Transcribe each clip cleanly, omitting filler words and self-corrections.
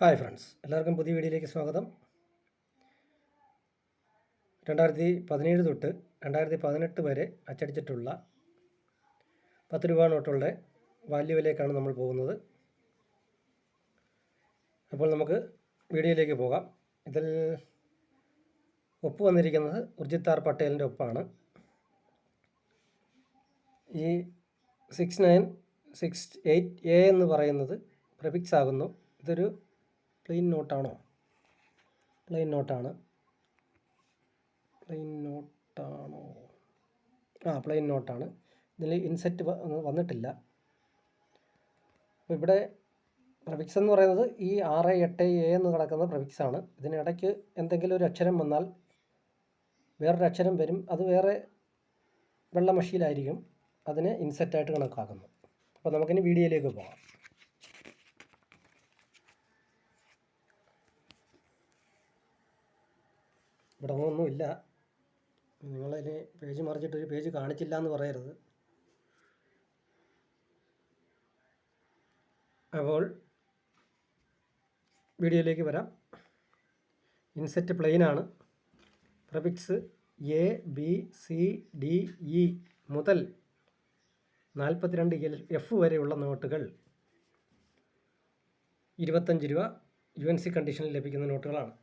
Hi friends, എല്ലാവർക്കും പുതിയ വീഡിയോയിലേക്ക് സ്വാഗതം. 2017 തൊട്ട് 2018 വരെ അച്ചടിച്ചിട്ടുള്ള 10 രൂപ നോട്ടുകളുടെ വാല്യൂവിലേക്കാണ് നമ്മൾ പോകുന്നത്. അപ്പോൾ നമുക്ക് വീഡിയോയിലേക്ക് പോകാം. ഇതിൽ ഒപ്പ് വന്നിരിക്കുന്നത് ഉർജിത് പട്ടേലിൻ്റെ ഒപ്പാണ്. ഈ 6968A എന്ന് പറയുന്നത് പ്രിഫിക്സ് ആകുന്നു. ഇതൊരു പ്ലെയിൻ നോട്ടാണോ? പ്ലെയിൻ നോട്ടാണ്. പ്ലെയിൻ നോട്ടാണ്. ഇതിൽ ഇൻസെറ്റ് വന്നിട്ടില്ല. അപ്പോൾ ഇവിടെ പ്രിഫിക്സ് എന്ന് പറയുന്നത് ഈ 68A എന്ന് കിടക്കുന്ന പ്രിഫിക്സാണ്. ഇതിനിടയ്ക്ക് എന്തെങ്കിലും ഒരു അക്ഷരം വന്നാൽ വേറൊരു അക്ഷരം വരും. അത് വേറെ വെള്ളമഷിയിലായിരിക്കും. അതിനെ ഇൻസെറ്റായിട്ട് കണക്കാക്കുന്നു. അപ്പോൾ നമുക്കിനി വീഡിയോയിലേക്ക് പോകാം. ഇവിടെ ഒന്നുമില്ല. നിങ്ങളിനി പേജ് മറിച്ചിട്ടൊരു പേജ് കാണിച്ചില്ല എന്ന് പറയരുത്. അപ്പോൾ വീഡിയോയിലേക്ക് വരാം. ഇൻസെറ്റ് പ്ലെയിനാണ്. പ്രിഫിക്സ് ABCDE മുതൽ 42F വരെയുള്ള നോട്ടുകൾ 25 രൂപ UNC കണ്ടീഷനിൽ ലഭിക്കുന്ന നോട്ടുകളാണ്.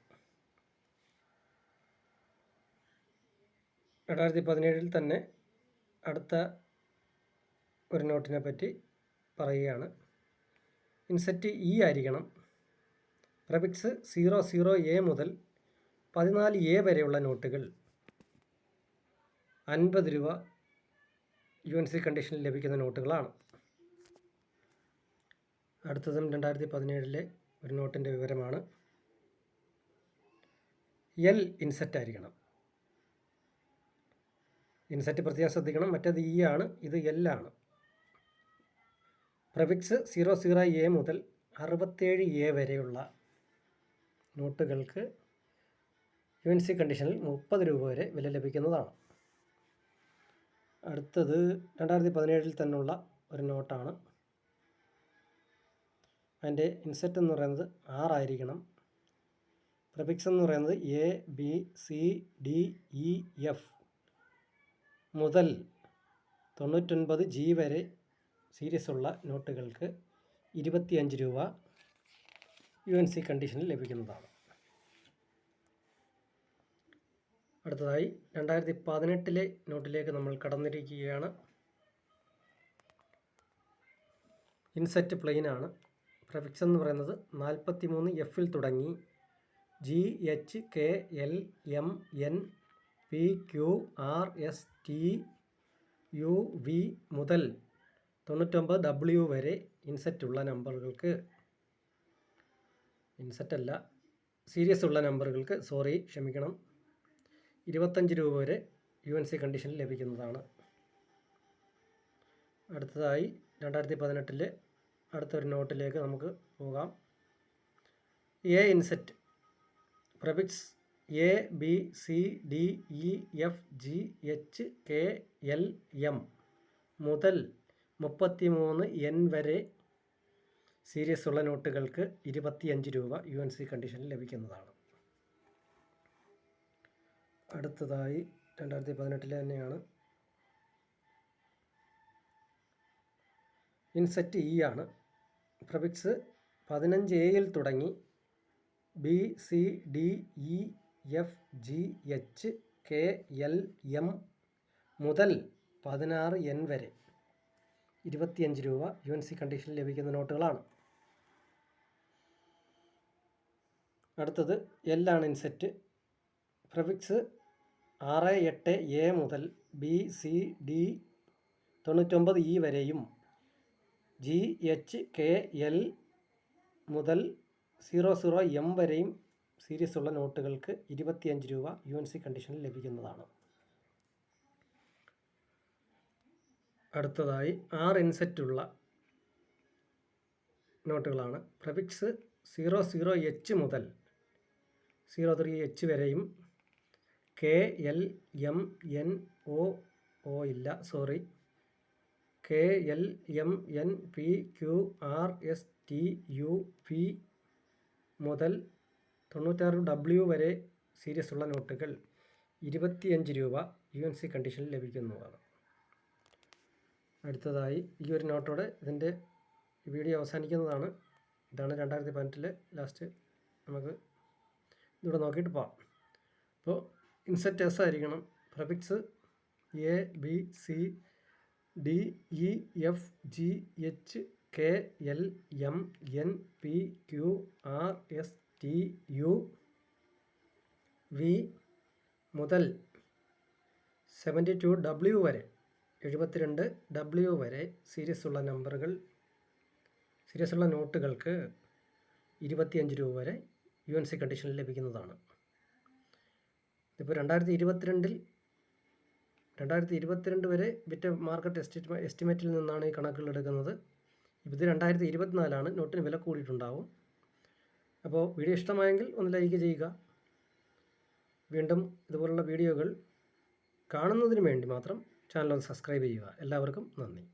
2017 തന്നെ അടുത്ത ഒരു നോട്ടിനെ പറ്റി പറയുകയാണ്. ഇൻസെറ്റ് E ആയിരിക്കണം. പ്രിഫിക്സ് 00A മുതൽ 14A വരെയുള്ള നോട്ടുകൾ 50 രൂപ UNC കണ്ടീഷനിൽ ലഭിക്കുന്ന നോട്ടുകളാണ്. അടുത്തതും 2017 ഒരു നോട്ടിൻ്റെ വിവരമാണ്. L ഇൻസെറ്റ് ആയിരിക്കണം. ഇൻസെറ്റ് പ്രത്യേകം ശ്രദ്ധിക്കണം. മറ്റേത് E ആണ്, ഇത് L ആണ്. പ്രിഫിക്സ് 00A മുതൽ 67A വരെയുള്ള നോട്ടുകൾക്ക് UNC കണ്ടീഷനിൽ 30 രൂപ വരെ വില ലഭിക്കുന്നതാണ്. അടുത്തത് 2017 തന്നെയുള്ള ഒരു നോട്ടാണ്. അതിൻ്റെ ഇൻസെറ്റ് എന്ന് പറയുന്നത് 6 ആയിരിക്കണം. പ്രിഫിക്സ് എന്ന് പറയുന്നത് ABCDEF മുതൽ 99G വരെ സീരീസ് ഉള്ള നോട്ടുകൾക്ക് 25 രൂപ UNC കണ്ടീഷനിൽ ലഭിക്കുന്നതാണ്. അടുത്തതായി 2018 നോട്ടിലേക്ക് നമ്മൾ കടന്നിരിക്കുകയാണ്. ഇൻസെറ്റ് പ്ലെയിനാണ്. പ്രിഫിക്സ് എന്ന് പറയുന്നത് 43Fൽ തുടങ്ങി GHKLMNPQRSTUV മുതൽ 99W വരെ ഇൻസെറ്റുള്ള നമ്പറുകൾക്ക്, ഇൻസെറ്റല്ല സീരീസ് ഉള്ള നമ്പറുകൾക്ക്, ക്ഷമിക്കണം, 25 രൂപ വരെ UNC കണ്ടീഷനിൽ ലഭിക്കുന്നതാണ്. അടുത്തതായി 2018 അടുത്തൊരു നോട്ടിലേക്ക് നമുക്ക് പോകാം. A inset. പ്രിഫിക്സ് ABCDEFGHKLM മുതൽ 33N വരെ സീരീസ് ഉള്ള നോട്ടുകൾക്ക് 25 രൂപ UNC കണ്ടീഷനിൽ ലഭിക്കുന്നതാണ്. അടുത്തതായി 2018 തന്നെയാണ്. ഇൻസെറ്റ് E ആണ്. പ്രിഫിക്സ് 15Aയിൽ തുടങ്ങി BCDEFGHKLM മുതൽ 16N വരെ 25 രൂപ UNC കണ്ടീഷനിൽ ലഭിക്കുന്ന നോട്ടുകളാണ്. അടുത്തത് L ആണ് ഇൻസെറ്റ്. പ്രിഫിക്സ് 68A മുതൽ BCD99E വരെയും GHKL മുതൽ 00M വരെയും സീരീസ് ഉള്ള നോട്ടുകൾക്ക് 25 രൂപ UNC കണ്ടീഷനിൽ ലഭിക്കുന്നതാണ്. അടുത്തതായി 6 ഇൻസെറ്റുള്ള നോട്ടുകളാണ്. പ്രിഫിക്സ് 00H മുതൽ 03H വരെയും KLMNPQRSTUV മുതൽ 96W വരെ സീരീസ് ഉള്ള നോട്ടുകൾ 25 രൂപ UNC കണ്ടീഷനിൽ ലഭിക്കുന്നതാണ്. അടുത്തതായി ഈ ഒരു നോട്ടോടെ ഇതിൻ്റെ വീഡിയോ അവസാനിക്കുന്നതാണ്. ഇതാണ് 2018 ലാസ്റ്റ്. നമുക്ക് ഇവിടെ നോക്കിയിട്ട് പോകാം. അപ്പോൾ ഇൻസെറ്റ് എസ് ആയിരിക്കണം. Prefix A B C D E F G H K L M N P Q R S T U V മുതൽ 72W വരെ 72W വരെ സീരീസ് ഉള്ള നോട്ടുകൾക്ക് 25 രൂപ വരെ UNC കണ്ടീഷനിൽ ലഭിക്കുന്നതാണ്. ഇപ്പോൾ 2022 വരെ വിറ്റ മാർക്കറ്റ് എസ്റ്റിമേറ്റിൽ നിന്നാണ് ഈ കണക്കുകൾ എടുക്കുന്നത്. ഇത് 2024 നോട്ടിന് വില കൂടിയിട്ടുണ്ടാവും. അപ്പോൾ വീഡിയോ ഇഷ്ടമായെങ്കിൽ ഒന്ന് ലൈക്ക് ചെയ്യുക. വീണ്ടും ഇതുപോലുള്ള വീഡിയോകൾ കാണുന്നതിന് വേണ്ടി മാത്രം ചാനൽ ഒന്ന് സബ്സ്ക്രൈബ് ചെയ്യുക. എല്ലാവർക്കും നന്ദി.